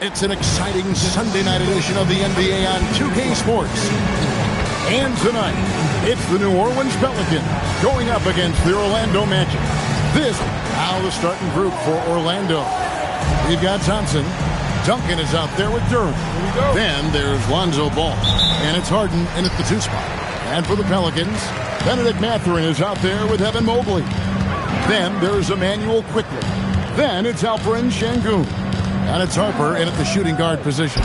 It's an exciting Sunday night edition of the NBA on 2K Sports. And tonight, it's the New Orleans Pelicans going up against the Orlando Magic. This is now the starting group for Orlando. We've got Thompson. Duncan is out there with Duren. Then there's Lonzo Ball. And it's Harden in at the 2 spot. And for the Pelicans, Benedict Mathurin is out there with Evan Mobley. Then there's Emmanuel Quickley. Then it's Alperen Sengun. And it's Harper in at the shooting guard position.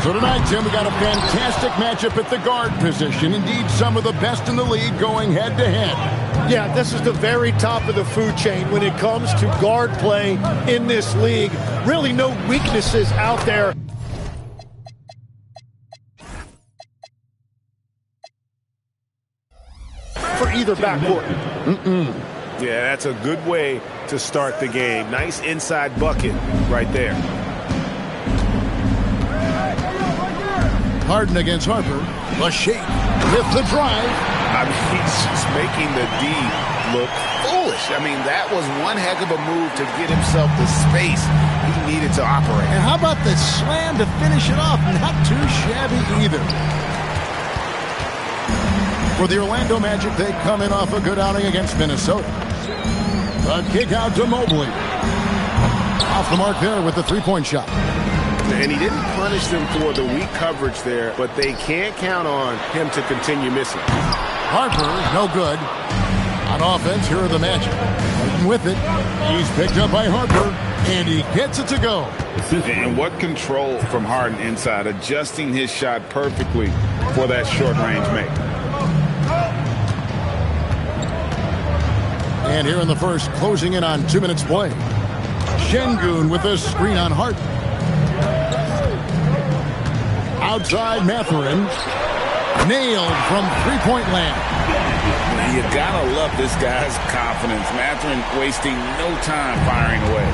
So tonight, Tim, we got a fantastic matchup at the guard position. Indeed, some of the best in the league going head-to-head. Yeah, this is the very top of the food chain when it comes to guard play in this league. Really no weaknesses out there. For either backcourt. Yeah, that's a good way to start the game. Nice inside bucket right there. Harden against Harper. The shake with the drive. I mean, he's just making the D look foolish. I mean, that was one heck of a move to get himself the space he needed to operate. And how about the slam to finish it off? Not too shabby either. For the Orlando Magic, they come in off a good outing against Minnesota. A kick out to Mobley. Off the mark there with the three-point shot. And he didn't punish them for the weak coverage there, but they can't count on him to continue missing. Harper, no good. On offense, here are the Magic. Harden with it. He's picked up by Harper, and he gets it to go. And what control from Harden inside, adjusting his shot perfectly for that short-range make. And here in the first, closing in on 2 minutes play. Sengun with a screen on Harden. Outside Mathurin. Nailed from three-point land. Now you gotta love this guy's confidence. Mathurin wasting no time firing away.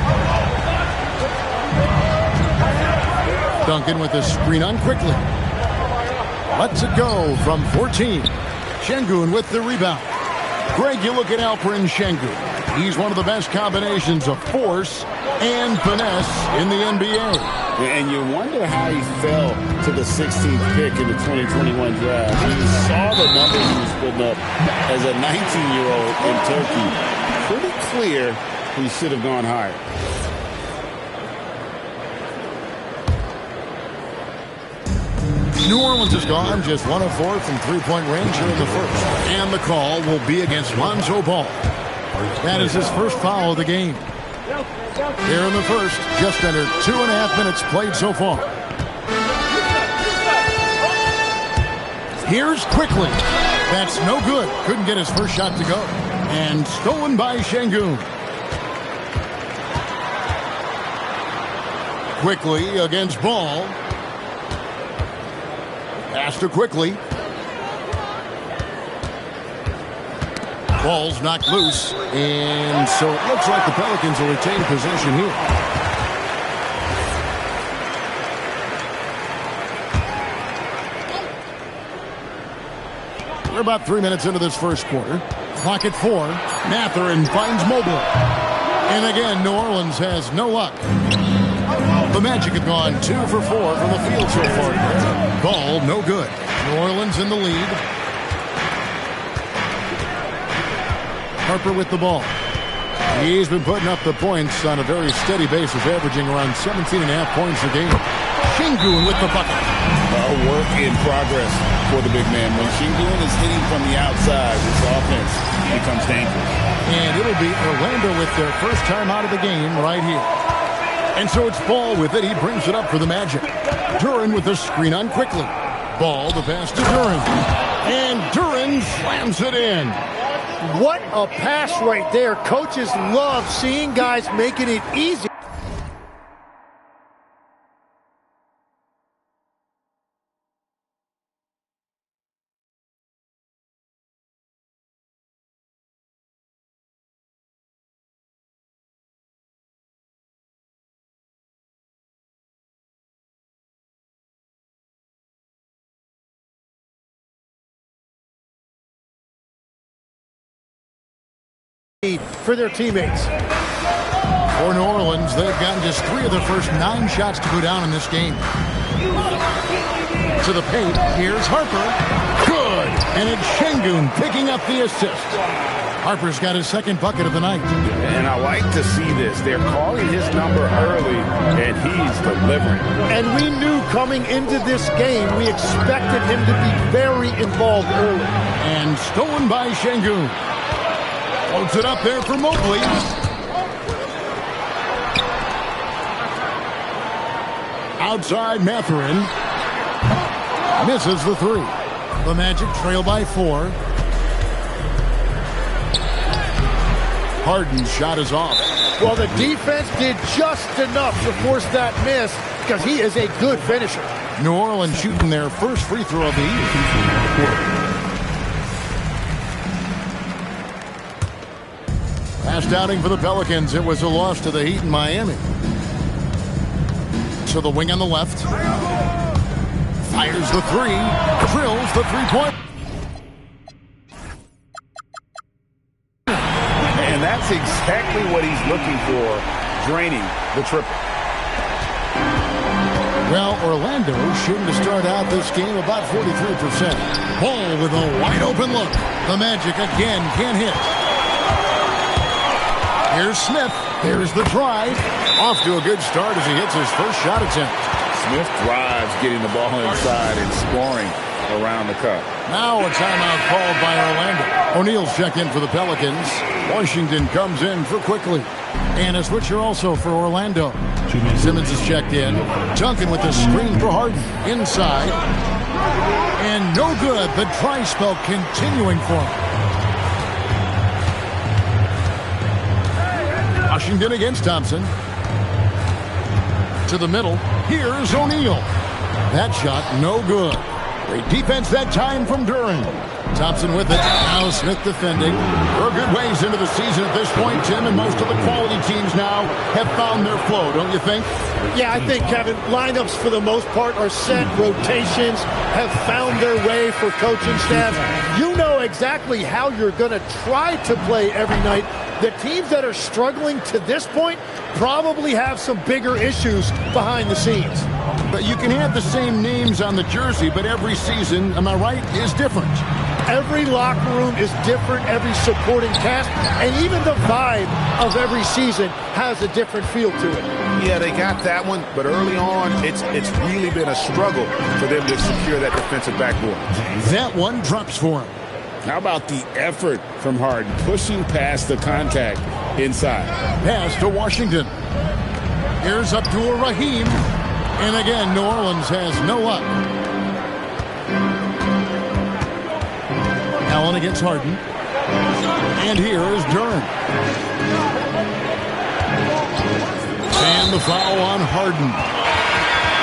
Duncan with a screen on quickly. Lets it go from 14. Sengun with the rebound. Greg, you look at Alperen Sengun. He's one of the best combinations of force and finesse in the NBA. And you wonder how he fell to the 16th pick in the 2021 draft. You saw the numbers he was putting up as a 19-year-old in Turkey. Pretty clear he should have gone higher. New Orleans is gone, just 1 of 4 from three-point range here in the first. And the call will be against Lonzo Ball. That is his first foul of the game. Here in the first, just under 2.5 minutes played so far. Here's Quickley. That's no good. Couldn't get his first shot to go. And stolen by Sengun. Quickley against Ball. Pass to Quickley. Ball's knocked loose, and so it looks like the Pelicans will retain possession here. We're about 3 minutes into this first quarter. Clock at 4. Mathurin finds Mobley. And again, New Orleans has no luck. The Magic have gone 2 for 4 from the field so far. Ball, no good. New Orleans in the lead. Harper with the ball. He's been putting up the points on a very steady basis, averaging around 17.5 points a game. Sengun with the bucket. Work in progress for the big man. When Sengun is hitting from the outside, this offense becomes dangerous. And it'll be Orlando with their first time out of the game right here. And so it's Ball with it. He brings it up for the Magic. Duren with the screen on Quickley. Ball, the pass to Duren. And Duren slams it in. What a pass right there. Coaches love seeing guys making it easy. for their teammates. For New Orleans, they've gotten just 3 of their first 9 shots to go down in this game. To the paint, here's Harper. Good! And it's Şengün picking up the assist. Harper's got his second bucket of the night. And I like to see this. They're calling his number early, and he's delivering. And we knew coming into this game, we expected him to be very involved early. And stolen by Şengün. Floats it up there for Mobley. Outside Mathurin. Misses the 3. The Magic trail by 4. Harden's shot is off. Well, the defense did just enough to force that miss because he is a good finisher. New Orleans shooting their first free throw of the year. Last outing for the Pelicans. It was a loss to the Heat in Miami. To the wing on the left. Fires the 3. Drills the 3-point. And that's exactly what he's looking for, draining the triple. Well, Orlando shooting to start out this game about 43%. Ball with a wide open look. The Magic again can't hit. Here's Smith. Here's the try. Off to a good start as he hits his first shot attempt. Smith drives, getting the ball inside and scoring around the cup. Now a timeout called by Orlando. O'Neal's checked in for the Pelicans. Washington comes in for Quickly. And a switcher also for Orlando. Simmons is checked in. Duncan with the screen for Harden. Inside. And no good. The dry spell continuing for him. Washington against Thompson. To the middle. Here's O'Neal. That shot no good. Great defense that time from Duren. Thompson with it. Now Smith defending. We're a good ways into the season at this point, Tim, and most of the quality teams now have found their flow, don't you think? Yeah, I think, Kevin, lineups for the most part are set. Rotations have found their way for coaching staffs. You know exactly how you're going to try to play every night. The teams that are struggling to this point probably have some bigger issues behind the scenes. But you can have the same names on the jersey, but every season, am I right, is different. Every locker room is different, every supporting cast, and even the vibe of every season has a different feel to it. Yeah, they got that one, but early on, it's really been a struggle for them to secure that defensive backboard. That one drops for him. How about the effort from Harden, pushing past the contact inside? Pass to Washington. Here's Abdul Rahim. And again, New Orleans has no luck. Allen against Harden. And here is Duren. And the foul on Harden.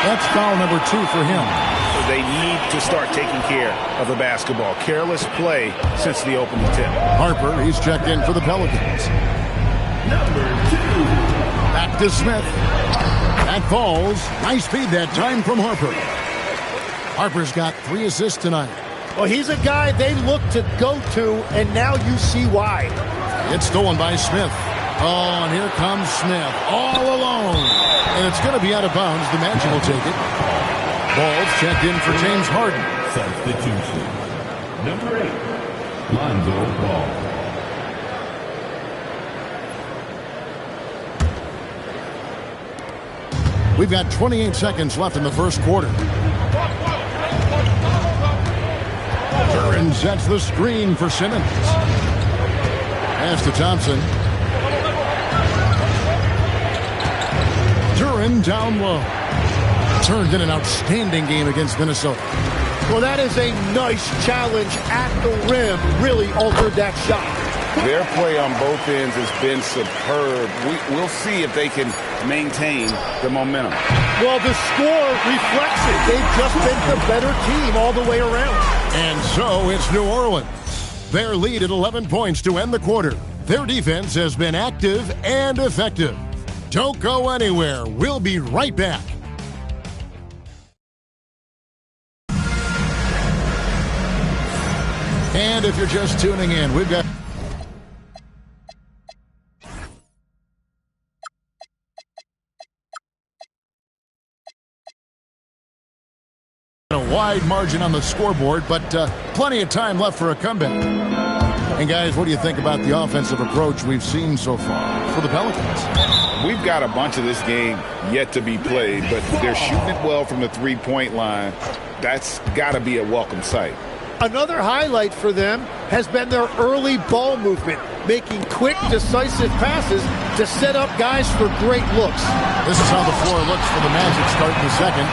That's foul number 2 for him. They need to start taking care of the basketball. Careless play since the opening tip. Harper, he's checked in for the Pelicans. Number 2. Back to Smith. That falls. Nice feed that time from Harper. Harper's got 3 assists tonight. Well, he's a guy they look to go to, and now you see why. It's stolen by Smith. Oh, and here comes Smith. All alone. And it's going to be out of bounds. The Magic will take it. Ball's checked in for James Harden. Substitution. Number 8, Lonzo Ball. We've got 28 seconds left in the first quarter. Duren sets the screen for Simmons. Pass to Thompson. Duren down low. Turned in an outstanding game against Minnesota. Well, that is a nice challenge at the rim. Really altered that shot. Their play on both ends has been superb. We'll see if they can maintain the momentum. Well, the score reflects it. They've just been the better team all the way around. And so it's New Orleans. Their lead at 11 points to end the quarter. Their defense has been active and effective. Don't go anywhere. We'll be right back. And if you're just tuning in, we've got wide margin on the scoreboard, but plenty of time left for a comeback. And guys, what do you think about the offensive approach we've seen so far for the Pelicans? We've got a bunch of this game yet to be played, but they're shooting it well from the three-point line. That's got to be a welcome sight. Another highlight for them has been their early ball movement, making quick, decisive passes to set up guys for great looks. This is how the floor looks for the Magic starting the second.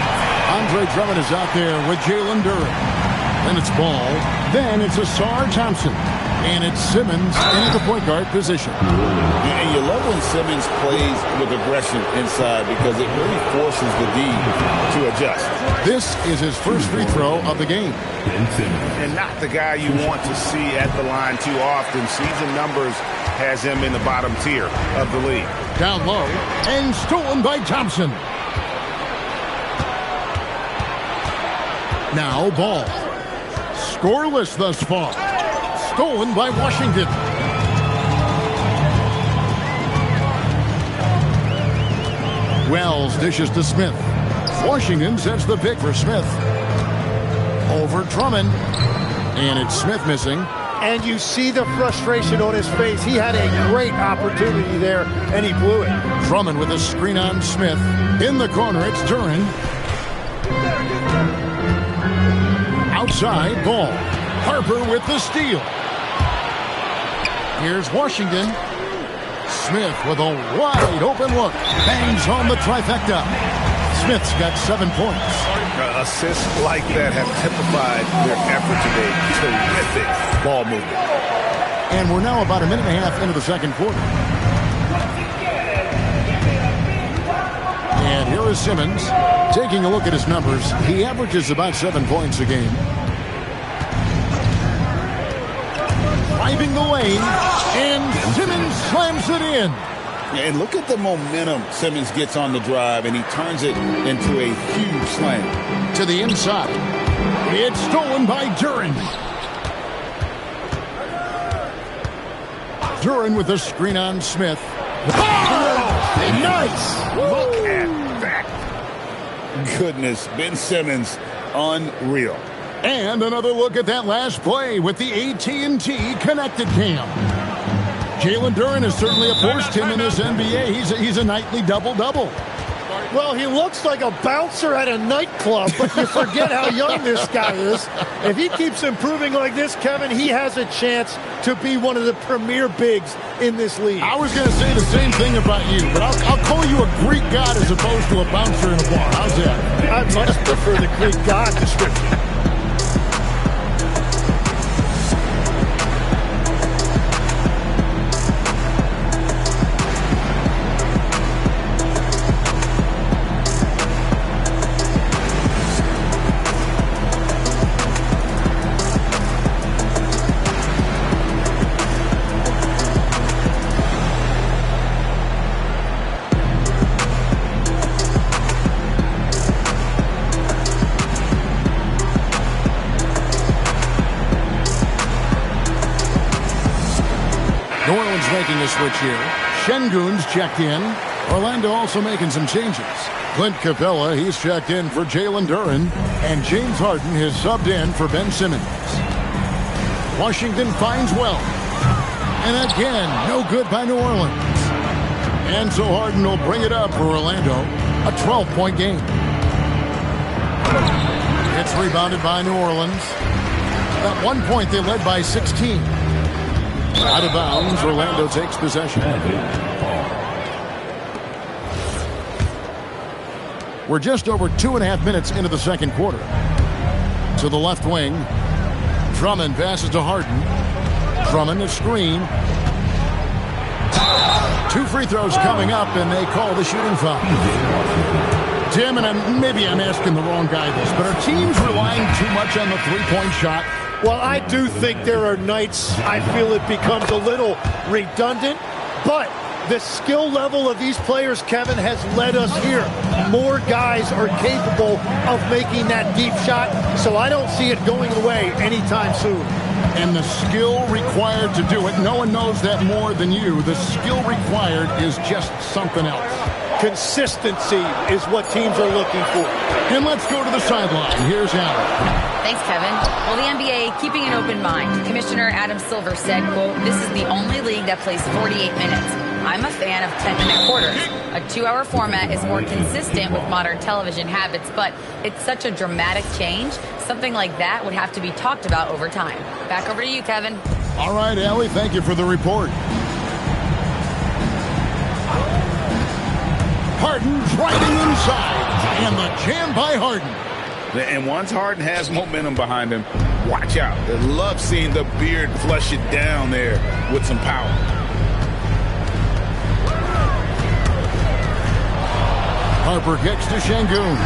Andre Drummond is out there with Jalen Duren. Then it's Ball. Then it's Asar Thompson. And it's Simmons in at the point guard position. And you love when Simmons plays with aggression inside because it really forces the D to adjust. This is his first free throw of the game. And not the guy you want to see at the line too often. Season numbers has him in the bottom tier of the league. Down low and stolen by Thompson. Now Ball. Scoreless thus far. Stolen by Washington. Wells dishes to Smith. Washington sets the pick for Smith. Over Drummond. And it's Smith missing. And you see the frustration on his face. He had a great opportunity there, and he blew it. Drummond with a screen on Smith. In the corner, it's Duren. Outside, Ball. Harper with the steal. Here's Washington. Smith with a wide open look. Bangs home the trifecta. Smith's got 7 points. Assists like that have typified their effort today. Terrific ball movement. And we're now about a minute and a half into the second quarter. And here is Simmons. Taking a look at his numbers, he averages about 7 points a game. Driving the lane, and Simmons slams it in. And look at the momentum Simmons gets on the drive, and he turns it into a huge slam. To the inside. It's stolen by Duren. Duren with a screen on Smith. Oh, nice! Look at that. Goodness, Ben Simmons, unreal. And another look at that last play with the AT&T connected cam. Jalen Duren is certainly a force him in this NBA. He's a nightly double-double. Well, he looks like a bouncer at a nightclub, but you forget how young this guy is. If he keeps improving like this, Kevin, he has a chance to be one of the premier bigs in this league. I was going to say the same thing about you, but I'll call you a Greek god as opposed to a bouncer in a bar. How's that? I much prefer the Greek god description. Making a switch here. Şengün's checked in. Orlando also making some changes. Clint Capella, he's checked in for Jalen Duren. And James Harden has subbed in for Ben Simmons. Washington finds Wells. And again, no good by New Orleans. And so Harden will bring it up for Orlando. A 12-point game. It's rebounded by New Orleans. At one point, they led by 16. Out of bounds, Orlando takes possession. We're just over 2.5 minutes into the second quarter. To the left wing, Drummond passes to Harden. Drummond a screen. 2 free throws coming up, and they call the shooting foul. Tim, and maybe I'm asking the wrong guy this, but are teams relying too much on the three-point shot? Well, I do think there are nights I feel it becomes a little redundant, but the skill level of these players, Kevin, has led us here. More guys are capable of making that deep shot, so I don't see it going away anytime soon. And the skill required to do it, no one knows that more than you. The skill required is just something else. Consistency is what teams are looking for. And let's go to the sideline. Here's Allen. Thanks, Kevin. Well, the NBA keeping an open mind. Commissioner Adam Silver said, quote, "This is the only league that plays 48 minutes. I'm a fan of 10-minute quarters. A 2-hour format is more consistent with modern television habits, but it's such a dramatic change. Something like that would have to be talked about over time." Back over to you, Kevin. All right, Allie, thank you for the report. Harden driving inside, and the jam by Harden. And once Harden has momentum behind him, watch out. I love seeing the beard flush it down there with some power. Harper kicks to Şengün.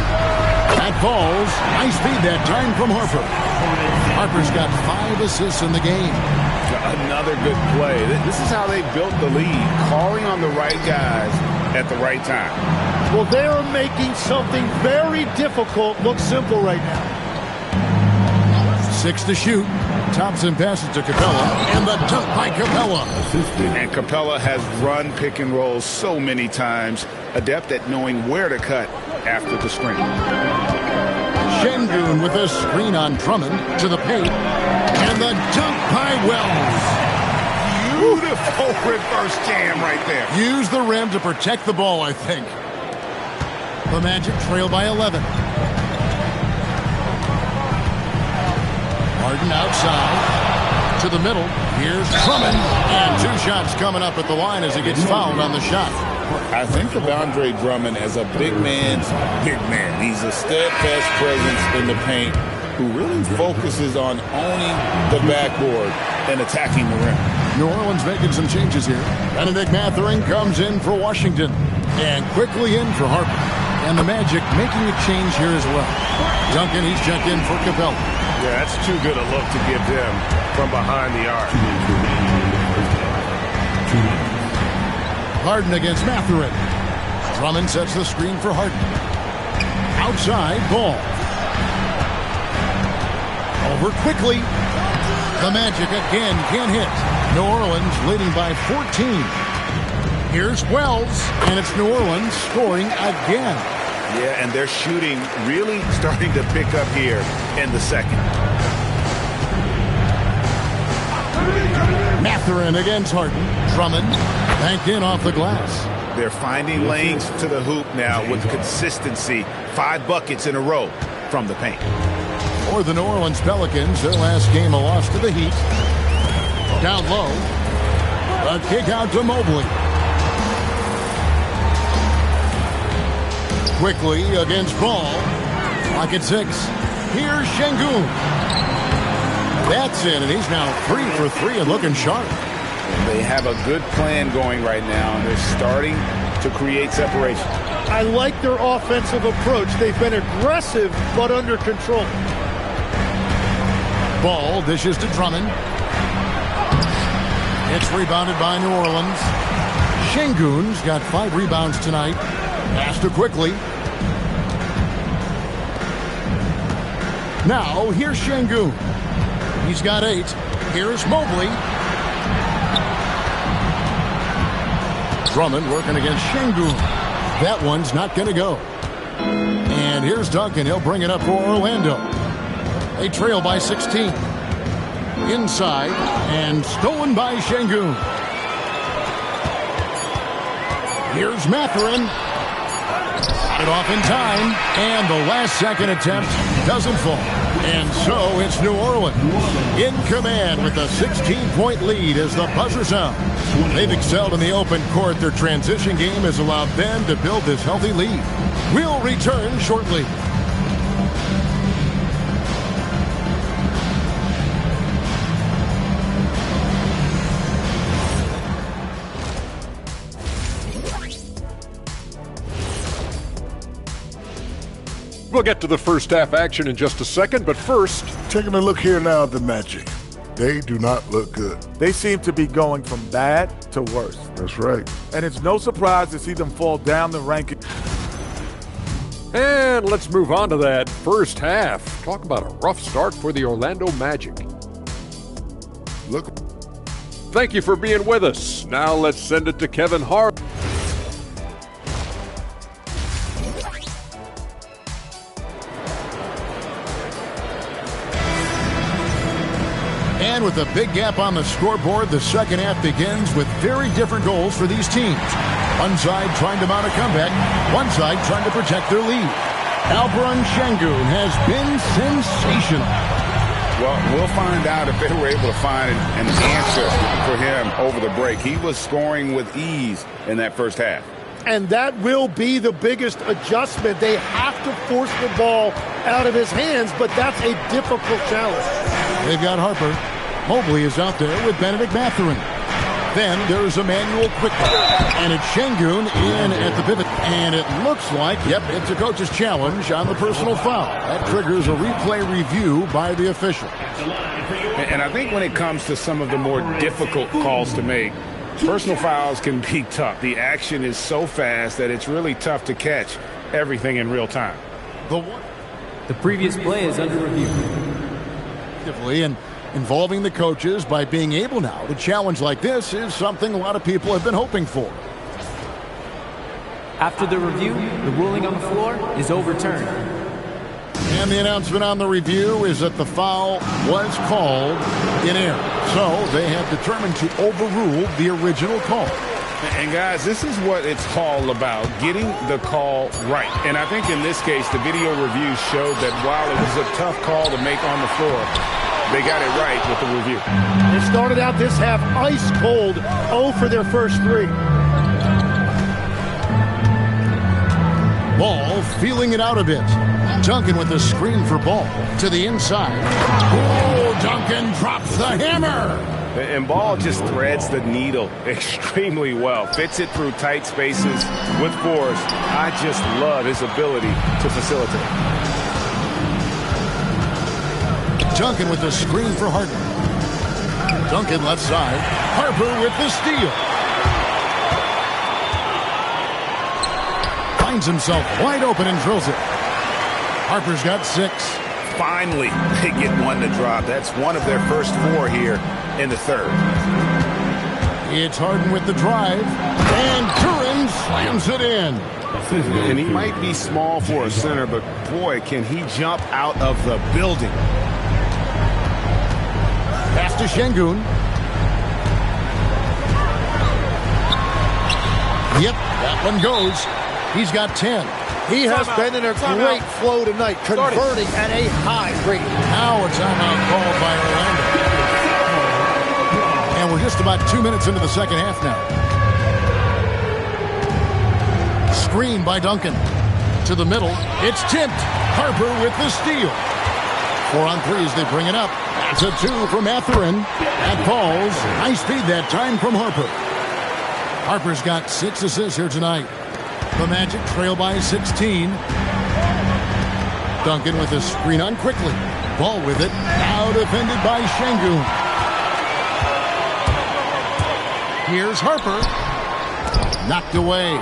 That falls. High speed that time from Harper. Harper's got 5 assists in the game. Another good play. This is how they built the lead, calling on the right guys at the right time. Well, they are making something very difficult look simple right now. 6 to shoot. Thompson passes to Capella, and the dunk by Capella. And Capella has run pick and rolls so many times, adept at knowing where to cut after the screen. Şengün with a screen on Drummond to the paint, and the dunk by Wells. Beautiful reverse jam right there. Use the rim to protect the ball, I think. The Magic trail by 11. Harden outside to the middle. Here's Drummond, and 2 shots coming up at the line as he gets fouled on the shot. I think of Andre Drummond as a big man's big man. He's a steadfast presence in the paint who really focuses on owning the backboard and attacking the rim. New Orleans making some changes here. Benedict Mathurin comes in for Washington and quickly in for Harper. And the Magic making a change here as well. Duncan, he's checked in for Capella. Yeah, that's too good a look to give them from behind the arc. Harden against Mathurin. Drummond sets the screen for Harden. Outside, Ball. Over quickly. The Magic again can't hit. New Orleans leading by 14. Here's Wells, and it's New Orleans scoring again. Yeah, and their shooting really starting to pick up here in the second. Mathurin against Harden. Drummond banked in off the glass. They're finding lanes to the hoop now with consistency. 5 buckets in a row from the paint. For the New Orleans Pelicans, their last game a loss to the Heat. Down low. A kick out to Mobley. Quickly against Ball. Clock at 6. Here's Şengün. That's in, and he's now 3 for 3 and looking sharp. They have a good plan going right now, and they're starting to create separation. I like their offensive approach. They've been aggressive, but under control. Ball dishes to Drummond. It's rebounded by New Orleans. Şengün's got 5 rebounds tonight. Pass to quickly. Now, here's Şengün. He's got 8. Here's Mobley. Drummond working against Şengün. That one's not going to go. And here's Duncan. He'll bring it up for Orlando. They trail by 16. Inside, and stolen by Şengün. Here's Mathurin. Got it off in time, and the last second attempt doesn't fall. And so it's New Orleans in command with a 16-point lead as the buzzer sounds. They've excelled in the open court. Their transition game has allowed them to build this healthy lead. We'll return shortly. We'll get to the first half action in just a second, but first, taking a look here now at the Magic. They do not look good. They seem to be going from bad to worse. That's right. And it's no surprise to see them fall down the ranking. and let's move on to that first half. Talk about a rough start for the Orlando Magic. Look. Thank you for being with us. Now let's send it to Kevin Hart. And with a big gap on the scoreboard, the second half begins with very different goals for these teams. One side trying to mount a comeback, one side trying to protect their lead. Alperen Şengün has been sensational. Well, we'll find out if they were able to find an answer for him over the break. He was scoring with ease in that first half. And that will be the biggest adjustment. They have to force the ball out of his hands, but that's a difficult challenge. They've got Harper. Mobley is out there with Benedict Mathurin. Then there's Emmanuel quickly. And it's Şengün in at the pivot. And it looks like, yep, it's a coach's challenge on the personal foul. That triggers a replay review by the official. And I think when it comes to some of the more difficult calls to make, personal fouls can be tough. The action is so fast that it's really tough to catch everything in real time. The previous play is under review. And involving the coaches by being able now to challenge like this is something a lot of people have been hoping for. After the review, the ruling on the floor is overturned. And the announcement on the review is that the foul was called in error. So they have determined to overrule the original call. And guys, this is what it's all about, getting the call right. And I think in this case, the video review showed that while it was a tough call to make on the floor, they got it right with the review. They started out this half ice cold, 0 for their first 3. Ball feeling it out a bit. Duncan with the screen for Ball to the inside. Oh, Duncan drops the hammer. And Ball just threads the needle extremely well. Fits it through tight spaces with force. I just love his ability to facilitate. Duncan with the screen for Harden. Duncan left side. Harper with the steal. Finds himself wide open and drills it. Harper's got 6. Finally, they get one to drop. That's one of their first 4 here in the third. It's Harden with the drive. And Turin slams it in. And he might be small for a center, but boy, can he jump out of the building. Pass to Şengün. Yep, that one goes. He's got 10. He has been in a great flow tonight, converting at a high rate. Now a timeout called by Orlando. And we're just about 2 minutes into the second half now. Screen by Duncan. To the middle. It's tipped. Harper with the steal. 4 on 3 as they bring it up. That's a 2 from Mathurin. That falls. High speed that time from Harper. Harper's got 6 assists here tonight. The Magic trail by 16. Duncan with a screen on quickly. Ball with it. Now defended by Şengün. Here's Harper. Knocked away.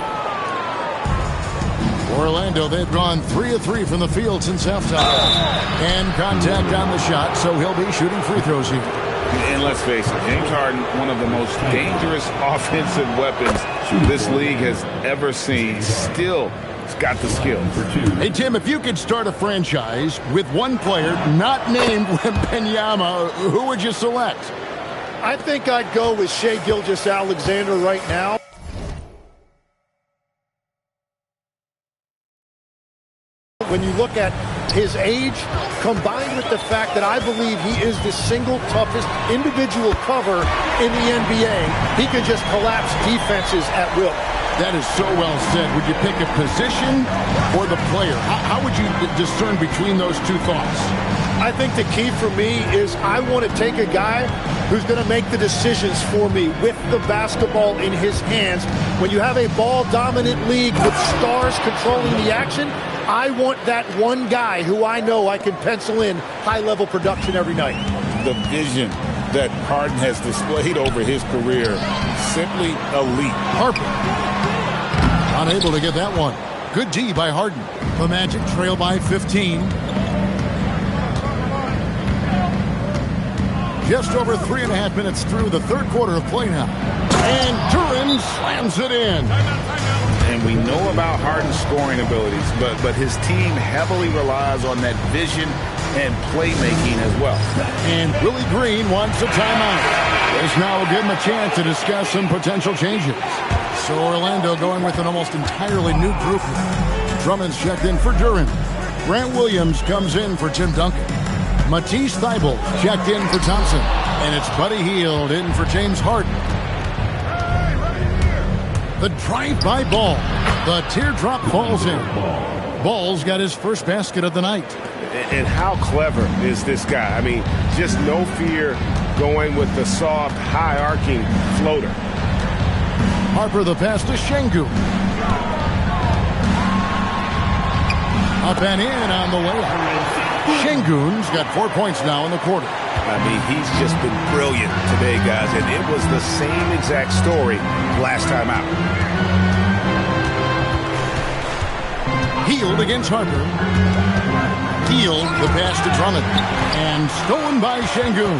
Orlando, they've gone 3 of 3 from the field since halftime. And contact on the shot, so he'll be shooting free throws here. And let's face it, James Harden, one of the most dangerous offensive weapons this league has ever seen, still has got the skill. Hey, Tim, if you could start a franchise with one player not named Wembanyama, who would you select? I think I'd go with Shai Gilgeous-Alexander right now. When you look at his age, combined with the fact that I believe he is the single toughest individual cover in the NBA, he can just collapse defenses at will. That is so well said. Would you pick a position or the player? How would you discern between those two thoughts? I think the key for me is I want to take a guy who's going to make the decisions for me with the basketball in his hands. When you have a ball-dominant league with stars controlling the action, I want that one guy who I know I can pencil in high-level production every night. The vision that Harden has displayed over his career, simply elite. Harper, unable to get that one. Good D by Harden. The Magic trail by 15. Just over 3.5 minutes through the third quarter of play now. And Turin slams it in. And And we know about Harden's scoring abilities, but his team heavily relies on that vision and playmaking as well. And Willie Green wants a timeout. This now will give him a chance to discuss some potential changes. So Orlando going with an almost entirely new group. Drummond's checked in for Duran. Grant Williams comes in for Tim Duncan. Matisse Thybulle checked in for Thompson. And it's Buddy Hield in for James Harden. The drive-by ball. The teardrop falls in. Ball's got his first basket of the night. And how clever is this guy? I mean, just no fear going with the soft, high-arcing floater. Harper the pass to Şengün. Up and in on the way out. Şengün's got 4 points now in the quarter. I mean, he's just been brilliant today, guys, and it was the same exact story last time out. Hield against Harper. Hield the pass to Drummond. And stolen by Şengün.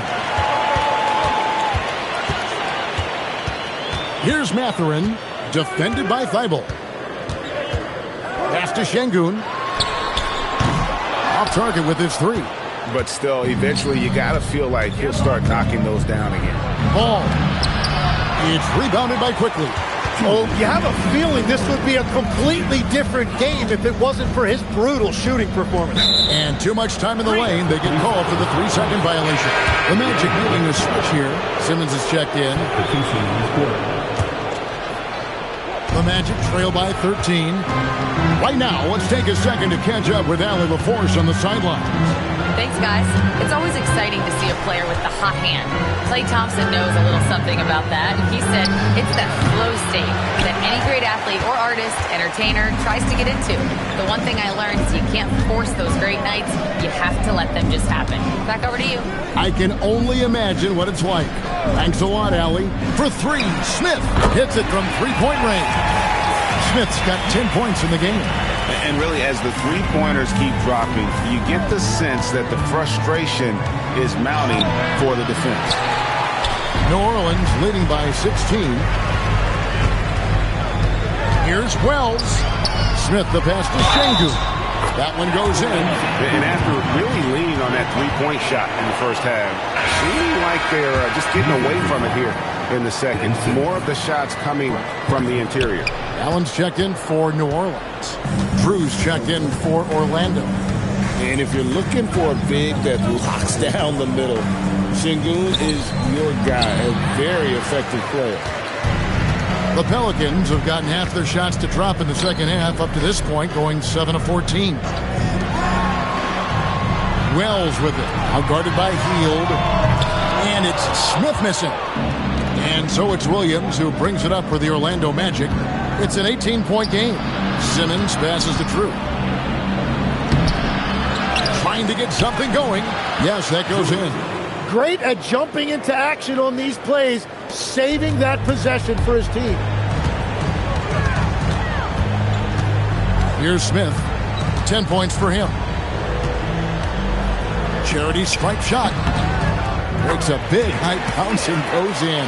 Here's Mathurin, defended by Thybulle. Pass to Şengün. Off target with his three. But still, eventually you got to feel like he'll start knocking those down again. Ball. It's rebounded by Quickly. Oh, you have a feeling this would be a completely different game if it wasn't for his brutal shooting performance. And too much time in the lane. They get called for the 3-second violation. The Magic needing a switch here. Simmons is checked in. The Magic trail by 13. Right now, let's take a second to catch up with Allie LaForce on the sidelines. Thanks, guys. It's always exciting to see a player with the hot hand. Klay Thompson knows a little something about that, and he said it's that flow state that any great athlete or artist, entertainer, tries to get into. The one thing I learned is you can't force those great nights. You have to let them just happen. Back over to you. I can only imagine what it's like. Thanks a lot, Allie. For three, Smith hits it from three-point range. Smith's got 10 points in the game. And really, as the three-pointers keep dropping, you get the sense that the frustration is mounting for the defense. New Orleans leading by 16. Here's Wells. Smith the pass to Şengün. That one goes in. And after really leaning on that three-point shot in the first half, seeming like they're just getting away from it here in the second. More of the shots coming from the interior. Allen's checked in for New Orleans. Drew's checked in for Orlando. And if you're looking for a big that locks down the middle, Şengün is your guy, a very effective player. The Pelicans have gotten half their shots to drop in the second half up to this point, going 7 of 14. Wells with it, out guarded by Hield. And it's Smith missing. And so it's Williams who brings it up for the Orlando Magic. It's an 18-point game. Simmons passes to Drew. Trying to get something going. Yes, that goes in. Great at jumping into action on these plays, saving that possession for his team. Here's Smith. 10 points for him. Charity stripe shot. Makes a big high bounce and goes in.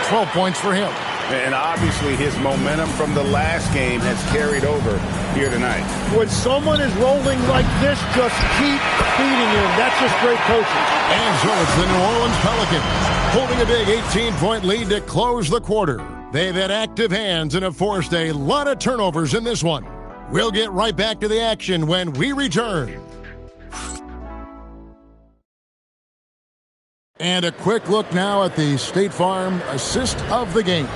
12 points for him. And obviously his momentum from the last game has carried over here tonight. When someone is rolling like this, just keep feeding him. That's just great coaching. And so it's the New Orleans Pelicans holding a big 18-point lead to close the quarter. They've had active hands and have forced a lot of turnovers in this one. We'll get right back to the action when we return. And a quick look now at the State Farm assist of the game.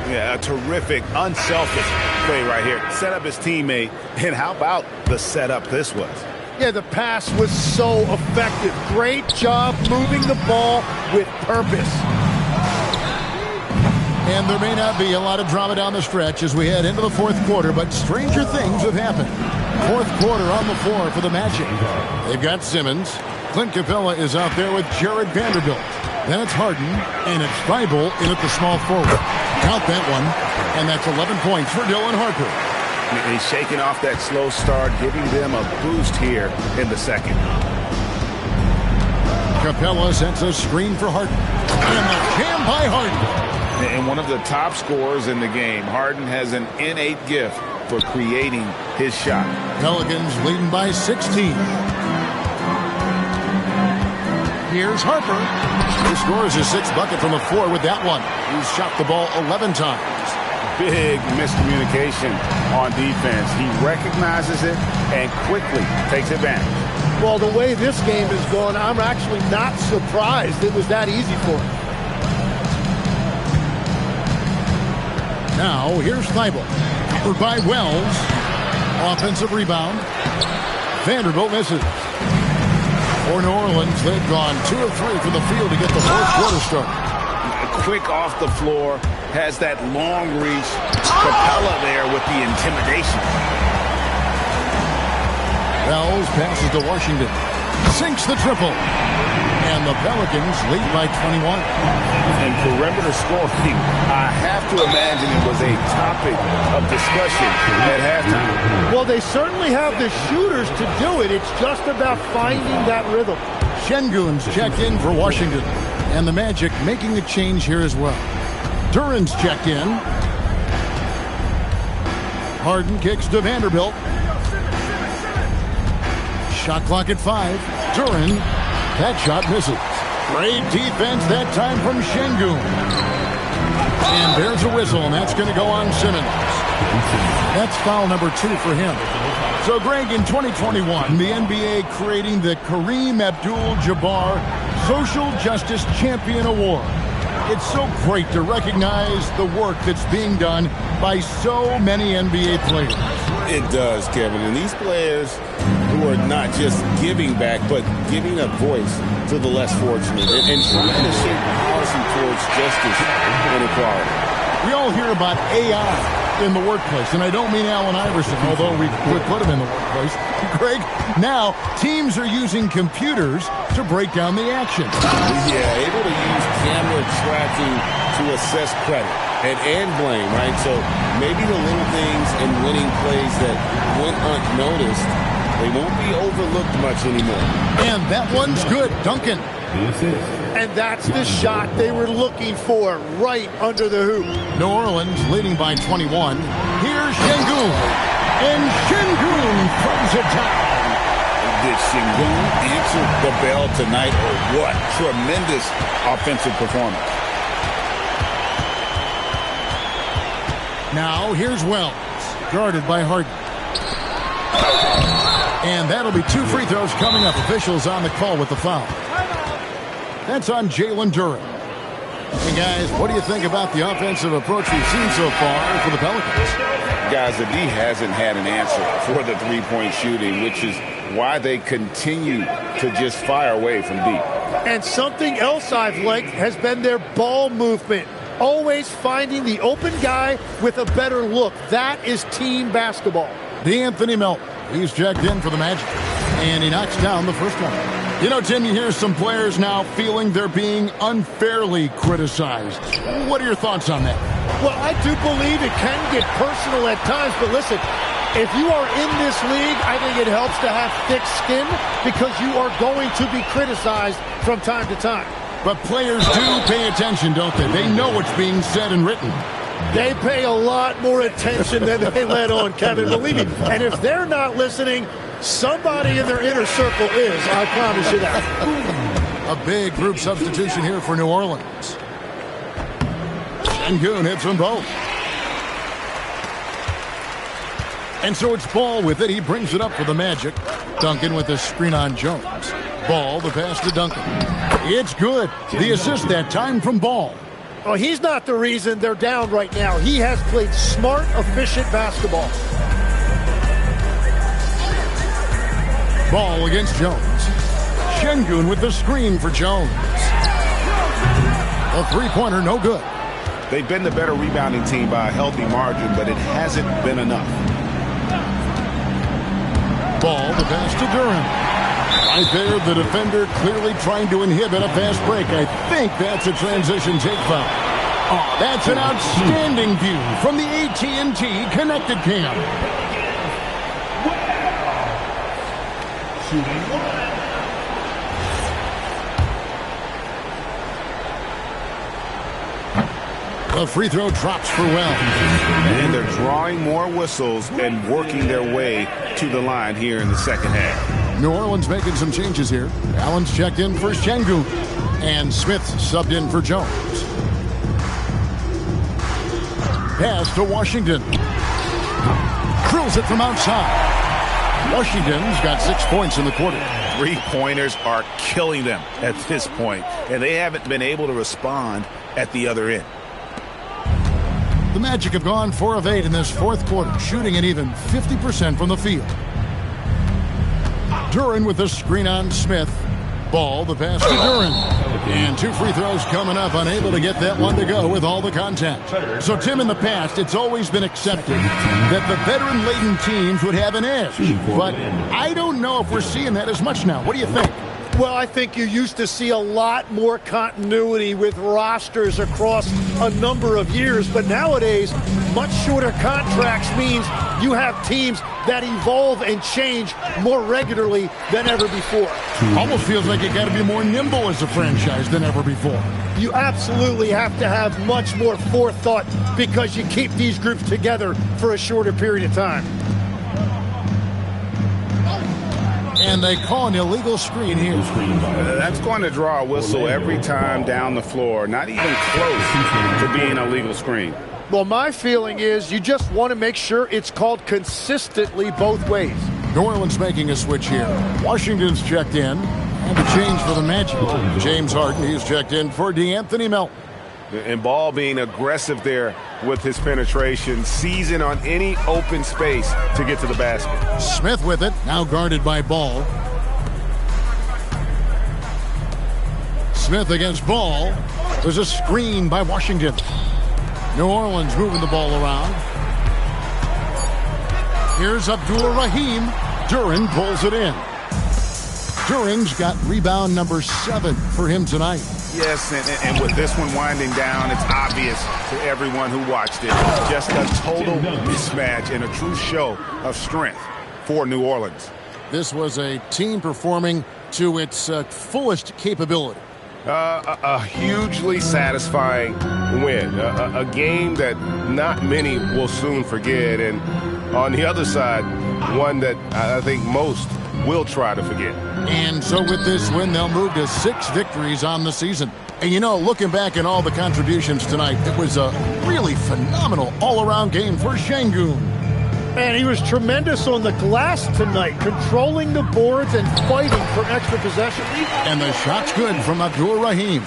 Yeah, a terrific, unselfish play right here. Set up his teammate, and how about the setup this was? Yeah, the pass was so effective. Great job moving the ball with purpose. And there may not be a lot of drama down the stretch as we head into the fourth quarter, but stranger things have happened. Fourth quarter on the floor for the Magic. They've got Simmons. Clint Capella is out there with Jared Vanderbilt. Then it's Harden, and it's Thybulle in at the small forward. Count that one, and that's 11 points for Dylan Harper. He's shaking off that slow start, giving them a boost here in the second. Capella sets a screen for Harden. And the jam by Harden. And one of the top scorers in the game. Harden has an innate gift for creating his shot. Pelicans leading by 16. Here's Harper. He scores his 6th bucket from the floor with that one. He's shot the ball 11 times. Big miscommunication on defense. He recognizes it and quickly takes advantage. Well, the way this game is going, I'm actually not surprised it was that easy for him. Now, here's Thibault. Covered by Wells. Offensive rebound. Vanderbilt misses. For New Orleans, they've gone 2 of 3 from the field to get the fourth quarter started. Quick off the floor, has that long reach. Capella there with the intimidation. Wells passes to Washington. Sinks the triple. And the Pelicans lead by 21. And perimeter scoring, I have to imagine it was a topic of discussion at halftime. Well, they certainly have the shooters to do it. It's just about finding that rhythm. Şengün's checked in for Washington. And the Magic making a change here as well. Duran's checked in. Harden kicks to Vanderbilt. Shot clock at 5. Duran, that shot misses. Great defense that time from Şengün. And there's a whistle, and that's going to go on Simmons. That's foul number 2 for him. So, Greg, in 2021, the NBA creating the Kareem Abdul-Jabbar Social Justice Champion Award. It's so great to recognize the work that's being done by so many NBA players. It does, Kevin. And these players who are not just giving back, but giving a voice to the less fortunate and trying to shape policy towards justice and equality. We all hear about AI in the workplace, and I don't mean Allen Iverson, although we could put him in the workplace. Greg, now teams are using computers to break down the action. Yeah, able to use camera tracking to assess credit and blame, right? So maybe the little things and winning plays that went unnoticed, they won't be overlooked much anymore. And that one's good. Duncan. And that's the shot they were looking for, right under the hoop. New Orleans leading by 21. Here's Şengün. And Şengün throws it down. Did Şengün answer the bell tonight or what? Tremendous offensive performance. Now here's Wells, guarded by Harden. And that'll be 2 free throws coming up. Officials on the call with the foul. That's on Jalen Duran. Hey, guys, what do you think about the offensive approach we've seen so far for the Pelicans? Guys, the D hasn't had an answer for the three-point shooting, which is why they continue to just fire away from deep. And something else I've liked has been their ball movement. Always finding the open guy with a better look. That is team basketball. D'Anthony Melton. He's checked in for the Magic. And he knocks down the first one. You know, Tim, you hear some players now feeling they're being unfairly criticized. What are your thoughts on that? Well, I do believe it can get personal at times, but listen, if you are in this league, I think it helps to have thick skin because you are going to be criticized from time to time. But players do pay attention, don't they? They know what's being said and written. They pay a lot more attention than they let on, Kevin, believe me. And if they're not listening, somebody in their inner circle is, I promise you that. A big group substitution here for New Orleans. Şengün hits them both. And so it's Ball with it. He brings it up for the Magic. Duncan with the screen on Jones. Ball, the pass to Duncan. It's good. The assist that time from Ball. Oh, he's not the reason they're down right now. He has played smart, efficient basketball. Ball against Jones. Şengün with the screen for Jones. A three-pointer, no good. They've been the better rebounding team by a healthy margin, but it hasn't been enough. Ball, the pass to Duran. Right there, the defender clearly trying to inhibit a fast break. I think that's a transition take foul. Oh, that's an outstanding view from the AT&T Connected Cam. The free throw drops for Wells. And they're drawing more whistles and working their way to the line here in the second half. New Orleans making some changes here. Allen's checked in for Şengün, and Smith subbed in for Jones. Pass to Washington. Drills it from outside. Washington's got 6 points in the quarter. Three-pointers are killing them at this point, and they haven't been able to respond at the other end. The Magic have gone 4 of 8 in this fourth quarter, shooting at even 50% from the field. Duren with the screen on Smith. Ball, the pass to Duren. And 2 free throws coming up, unable to get that one to go with all the contact. So, Tim, in the past, it's always been accepted that the veteran-laden teams would have an edge. But I don't know if we're seeing that as much now. What do you think? Well, I think you used to see a lot more continuity with rosters across a number of years, but nowadays, much shorter contracts means you have teams that evolve and change more regularly than ever before. Almost feels like you got to be more nimble as a franchise than ever before. You absolutely have to have much more forethought because you keep these groups together for a shorter period of time. And they call an illegal screen here. That's going to draw a whistle every time down the floor. Not even close to being a legal screen. Well, my feeling is you just want to make sure it's called consistently both ways. New Orleans making a switch here. Washington's checked in. And a change for the Magic. James Harden, he's checked in for D'Anthony Melton. And Ball being aggressive there with his penetration, seizing on any open space to get to the basket. Smith with it, now guarded by Ball. Smith against Ball. There's a screen by Washington. New Orleans moving the ball around. Here's Abdul-Rahim. Duren pulls it in. Duren's got rebound number 7 for him tonight. Yes, and with this one winding down, it's obvious to everyone who watched it. Just a total mismatch and a true show of strength for New Orleans. This was a team performing to its fullest capability. A hugely satisfying win. A game that not many will soon forget. And on the other side, one that I think most will try to forget. And so with this win, they'll move to 6 victories on the season. And you know, looking back at all the contributions tonight, it was a really phenomenal all-around game for Şengün. And he was tremendous on the glass tonight, controlling the boards and fighting for extra possession. And the shot's good from Abdul-Rahim.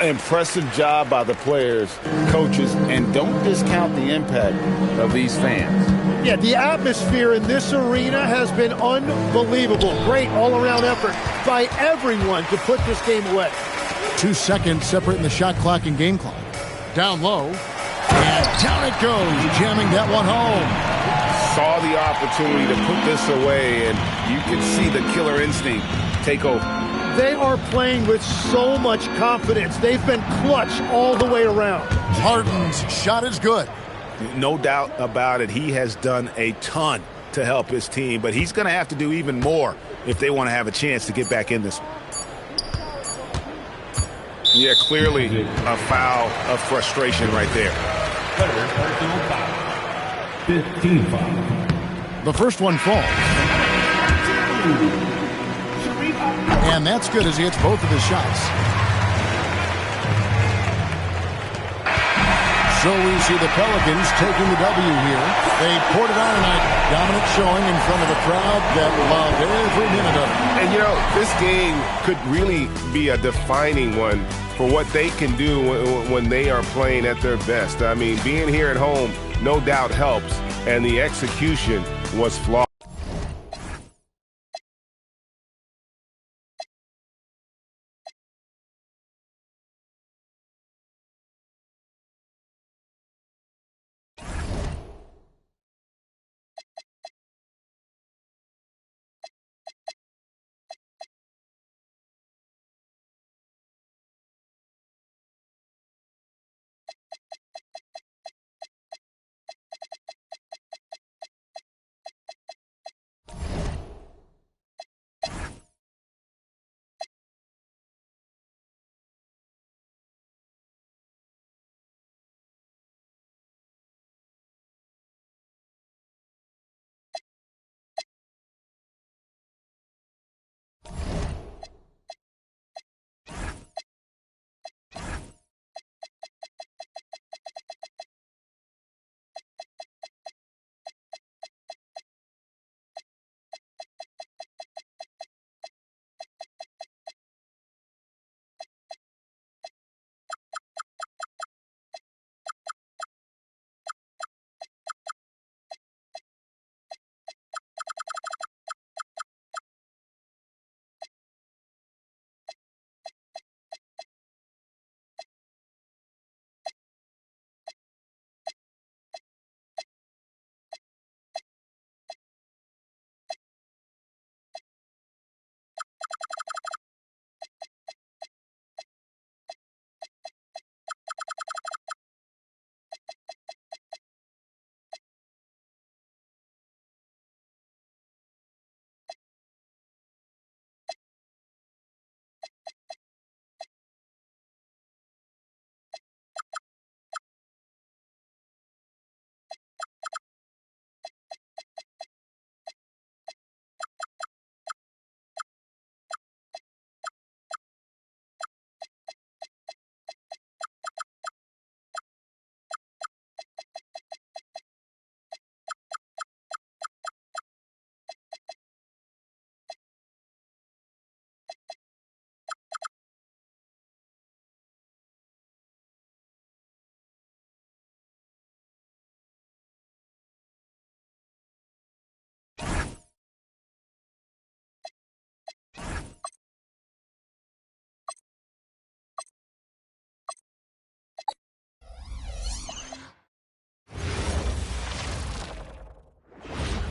Impressive job by the players, coaches, and don't discount the impact of these fans. Yeah, the atmosphere in this arena has been unbelievable. Great all-around effort by everyone to put this game away. 2 seconds separating the shot clock and game clock. Down low, and down it goes, jamming that one home. Saw the opportunity to put this away, and you can see the killer instinct take over. They are playing with so much confidence. They've been clutch all the way around. Harden's shot is good. No doubt about it. He has done a ton to help his team, but he's going to have to do even more if they want to have a chance to get back in this. Yeah, clearly a foul of frustration right there. 15 foul. The first one falls. And that's good as he hits both of his shots. So we see the Pelicans taking the W here. They poured it on tonight. Dominant showing in front of a crowd that loved every minute of it. And, you know, this game could really be a defining one for what they can do when they are playing at their best. I mean, being here at home no doubt helps, and the execution was flawed.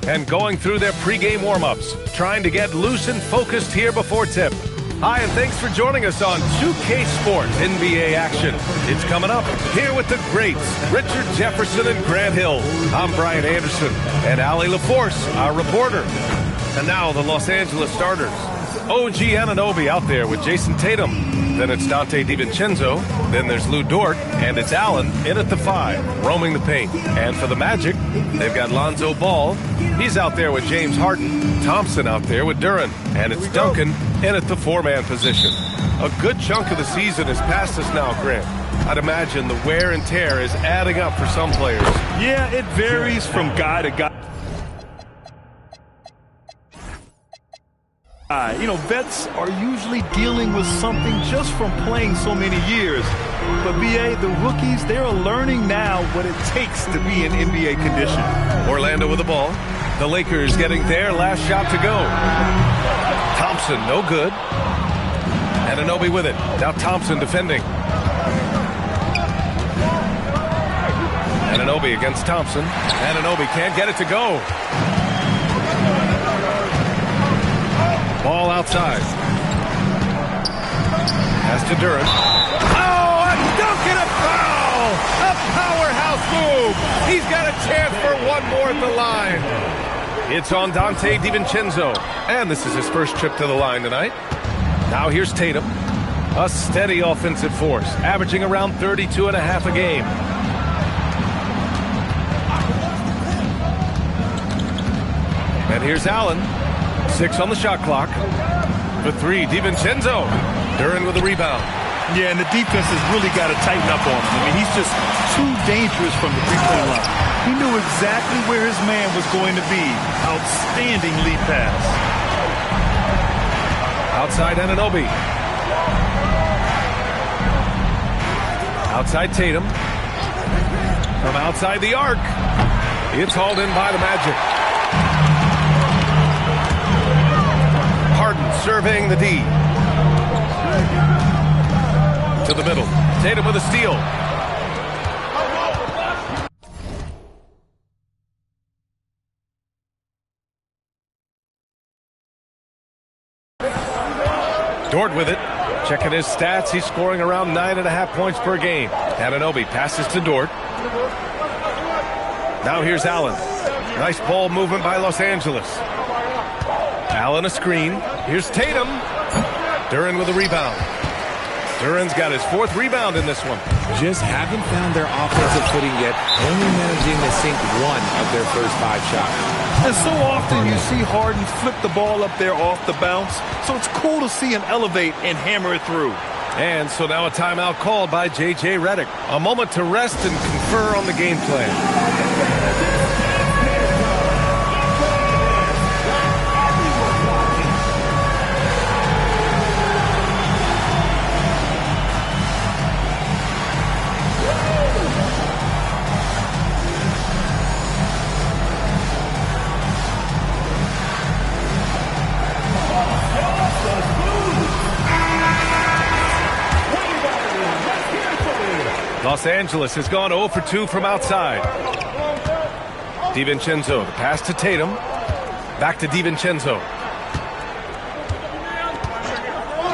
and going through their pregame warm-ups, trying to get loose and focused here before tip. Hi, and thanks for joining us on 2K Sports NBA action. It's coming up here with the greats, Richard Jefferson and Grant Hill. I'm Brian Anderson, and Allie LaForce, our reporter. And now the Los Angeles starters. OG Anunoby out there with Jason Tatum. Then it's Dante DiVincenzo. Then there's Lou Dort. And it's Allen in at the 5, roaming the paint. And for the Magic, they've got Lonzo Ball. He's out there with James Harden. Thompson out there with Duren. And it's Duncan in at the 4-man position. A good chunk of the season is past us now, Grant. I'd imagine the wear and tear is adding up for some players. Yeah, it varies from guy to guy. Vets are usually dealing with something just from playing so many years. But, B.A., the rookies, they are learning now what it takes to be in NBA condition. Orlando with the ball. The Lakers getting their last shot to go. Thompson, no good. Anunoby with it. Now Thompson defending. Anunoby against Thompson. Anunoby can't get it to go. Ball outside. Pass to Duren. Oh, a dunk and a foul! A powerhouse move! He's got a chance for one more at the line. It's on Dante DiVincenzo. And this is his first trip to the line tonight. Now here's Tatum. A steady offensive force, averaging around 32.5 a game. And here's Allen. 6 on the shot clock. For 3, DiVincenzo. Duren with a rebound. Yeah, and the defense has really got to tighten up on him. I mean, he's just too dangerous from the three-point line. He knew exactly where his man was going to be. Outstanding lead pass. Outside Anunoby. Outside Tatum. From outside the arc. It's hauled in by the Magic. Harden surveying the D. To the middle. Tatum with a steal. Dort with it. Checking his stats. He's scoring around 9.5 points per game. Anunoby passes to Dort. Now here's Allen. Nice ball movement by Los Angeles. Allen a screen. Here's Tatum. Duren with a rebound. Duren's got his 4th rebound in this one. Just haven't found their offensive footing yet, only managing to sink 1 of their first 5 shots. And so often you see Harden flip the ball up there off the bounce, so it's cool to see him elevate and hammer it through. And so now a timeout called by J.J. Redick. A moment to rest and confer on the game plan. Los Angeles has gone 0 for 2 from outside. DiVincenzo, the pass to Tatum. Back to DiVincenzo.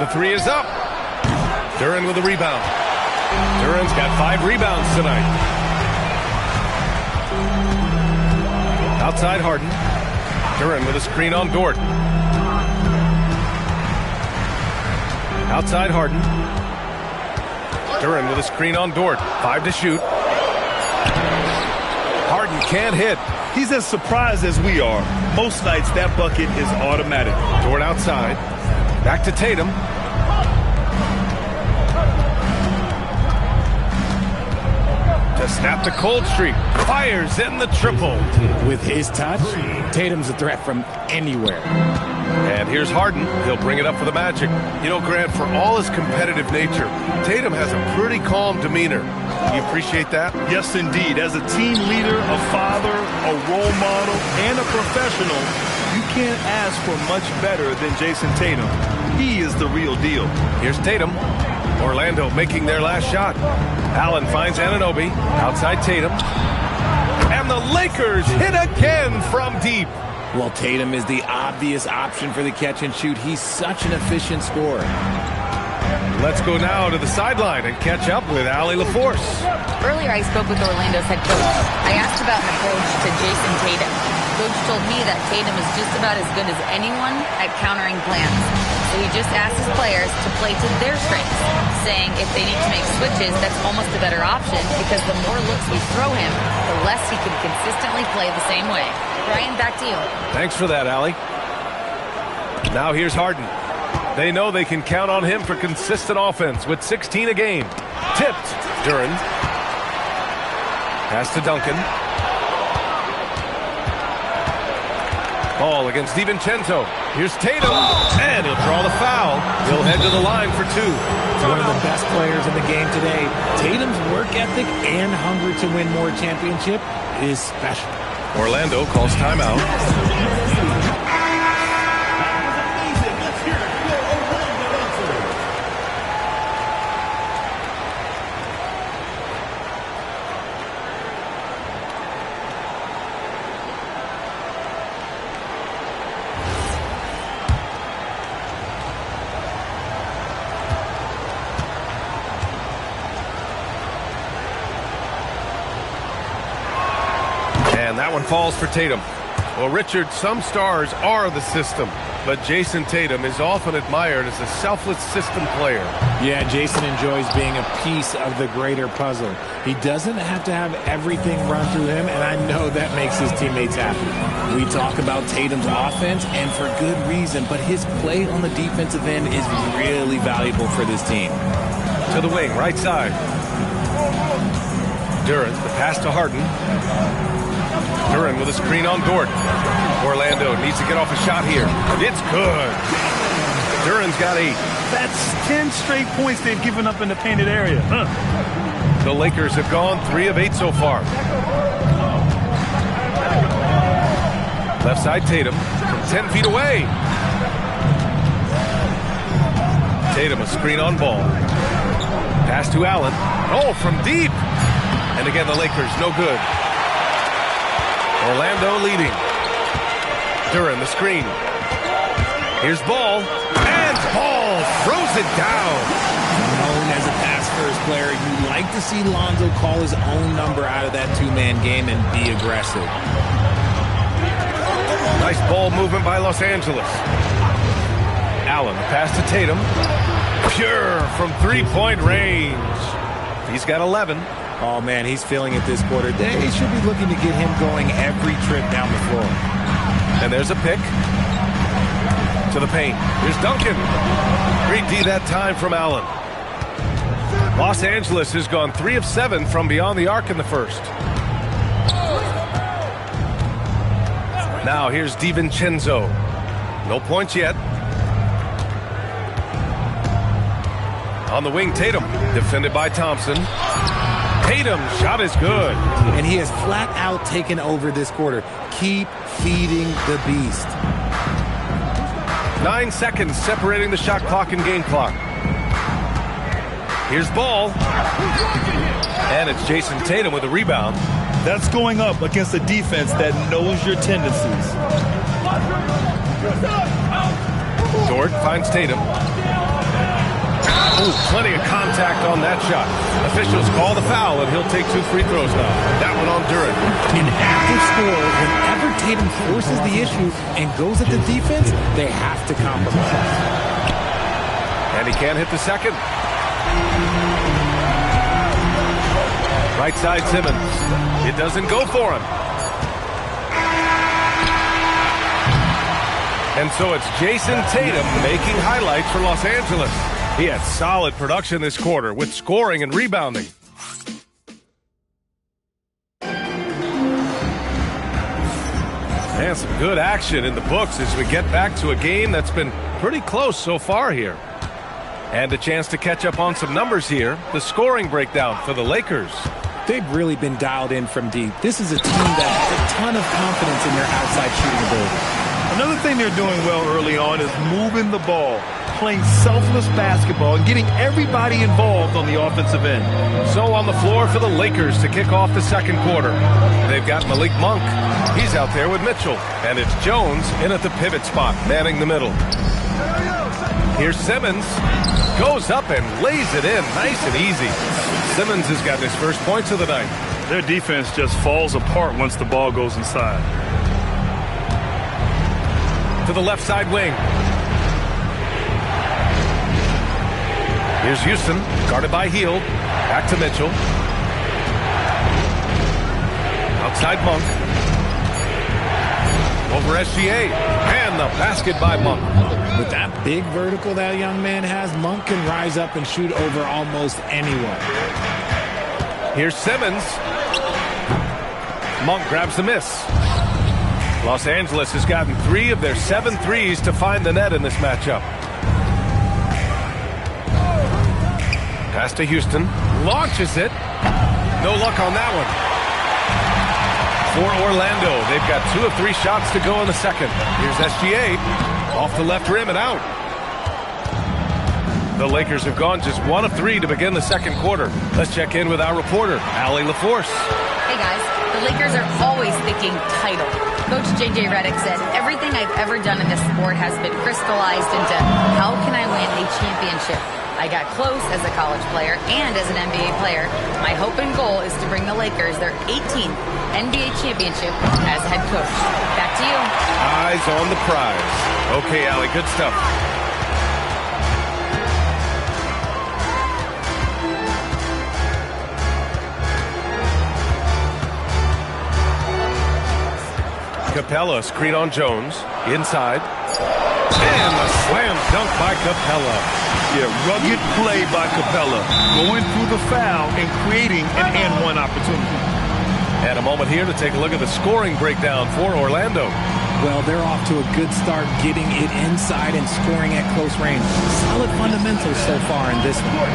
The 3 is up. Duren with a rebound. Duren's got 5 rebounds tonight. Outside Harden. Duren with a screen on Dort. Outside Harden. Duren with a screen on Dort. 5 to shoot. Harden can't hit. He's as surprised as we are. Most nights that bucket is automatic. Dort outside. Back to Tatum. To snap the cold streak. Fires in the triple. With his touch, Tatum's a threat from anywhere. And here's Harden. He'll bring it up for the Magic. You know, Grant, for all his competitive nature, Tatum has a pretty calm demeanor. You appreciate that? Yes, indeed. As a team leader, a father, a role model, and a professional, you can't ask for much better than Jason Tatum. He is the real deal. Here's Tatum. Orlando making their last shot. Allen finds Anunoby. Outside Tatum. And And the Lakers hit again from deep. Well, Tatum is the obvious option for the catch and shoot. He's such an efficient scorer. Let's go now to the sideline and catch up with Allie LaForce. Earlier, I spoke with Orlando's head coach. I asked about an approach to Jason Tatum. Coach told me that Tatum is just about as good as anyone at countering plans. So he just asked his players to play to their strengths, saying if they need to make switches, that's almost a better option because the more looks we throw him, the less he can consistently play the same way. Brian, back to you. Thanks for that, Allie. Now here's Harden. They know they can count on him for consistent offense with 16 a game. Tipped. Duren. Pass to Duncan. Ball against DiVincenzo. Here's Tatum. And he'll draw the foul. He'll head to the line for two. One of the best players in the game today. Tatum's work ethic and hunger to win more championship is special. Orlando calls timeout. That one falls for Tatum. Well, Richard, some stars are the system, but Jason Tatum is often admired as a selfless system player. Yeah, Jason enjoys being a piece of the greater puzzle. He doesn't have to have everything run through him, and I know that makes his teammates happy. We talk about Tatum's offense, and for good reason, but his play on the defensive end is really valuable for this team. To the wing, right side. Duren, the pass to Harden. Duren with a screen on Gordon. Orlando needs to get off a shot here. It's good. Duren's got 8. That's 10 straight points they've given up in the painted area. The Lakers have gone 3 of 8 so far. Left side Tatum from 10 feet away. Tatum a screen on Ball. Pass to Allen. Oh, from deep. And again, the Lakers no good. Orlando leading. Duren the screen. Here's Ball. And Ball throws it down. Known as a pass-first player, you like to see Lonzo call his own number out of that two-man game and be aggressive. Nice ball movement by Los Angeles. Allen, pass to Tatum. Pure from three-point range. He's got 11. Oh, man, he's feeling it this quarter. They should be looking to get him going every trip down the floor. And there's a pick. To the paint. Here's Duncan. Great D that time from Allen. Los Angeles has gone 3 of 7 from beyond the arc in the first. Now here's DiVincenzo. No points yet. On the wing, Tatum. Defended by Thompson. Tatum's shot is good. And he has flat out taken over this quarter. Keep feeding the beast. 9 seconds separating the shot clock and game clock. Here's Ball. And it's Jason Tatum with a rebound. That's going up against a defense that knows your tendencies. Dort finds Tatum. Oh, plenty of contact on that shot. Officials call the foul, and he'll take 2 free throws now. That one on Duren. In active score, whenever Tatum forces the issue and goes at the defense, they have to compromise. And he can't hit the second. Right side Simmons. It doesn't go for him. And so it's Jason Tatum making highlights for Los Angeles. He had solid production this quarter with scoring and rebounding. And some good action in the books as we get back to a game that's been pretty close so far here. And a chance to catch up on some numbers here. The scoring breakdown for the Lakers. They've really been dialed in from deep. This is a team that has a ton of confidence in their outside shooting ability. I Another thing they're doing well early on is moving the ball, playing selfless basketball, and getting everybody involved on the offensive end. So on the floor for the Lakers to kick off the second quarter. They've got Malik Monk. He's out there with Mitchell. And it's Jones in at the pivot spot, manning the middle. Here's Simmons. Goes up and lays it in nice and easy. Simmons has got his first points of the night. Their defense just falls apart once the ball goes inside. To the left side wing. Here's Houston, guarded by Hield. Back to Mitchell. Outside Monk. Over SGA. And the basket by Monk. With that big vertical that young man has, Monk can rise up and shoot over almost anyone. Here's Simmons. Monk grabs the miss. Los Angeles has gotten 3 of their 7 threes to find the net in this matchup. Pass to Houston. Launches it. No luck on that one. For Orlando, they've got 2 of 3 shots to go in the second. Here's SGA. Off the left rim and out. The Lakers have gone just 1 of 3 to begin the second quarter. Let's check in with our reporter, Allie LaForce. Hey guys, the Lakers are always thinking title. Coach J.J. Redick said, everything I've ever done in this sport has been crystallized into how can I win a championship? I got close as a college player and as an NBA player. My hope and goal is to bring the Lakers their 18th NBA championship as head coach. Back to you. Eyes on the prize. Okay, Allie, good stuff. Capella, screen on Jones. Inside. And a slam dunk by Capella. Yeah, rugged play by Capella. Going through the foul and creating an and-one opportunity. And a moment here to take a look at the scoring breakdown for Orlando. Well, they're off to a good start getting it inside and scoring at close range. Solid fundamentals so far in this one.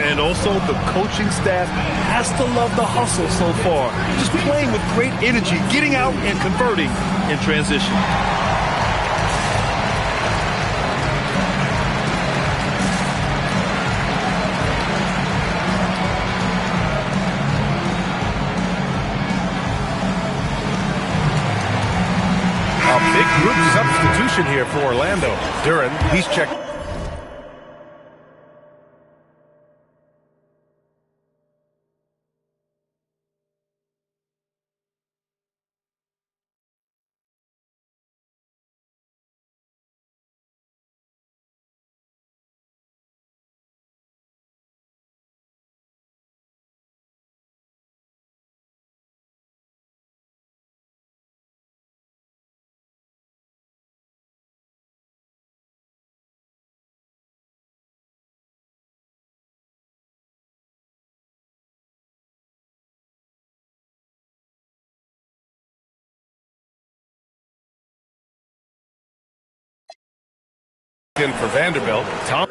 And also the coaching staff has to love the hustle so far. Just playing with great energy, getting out and converting in transition. Big group substitution here for Orlando. Duren, he's checked. In for Vanderbilt. Tom.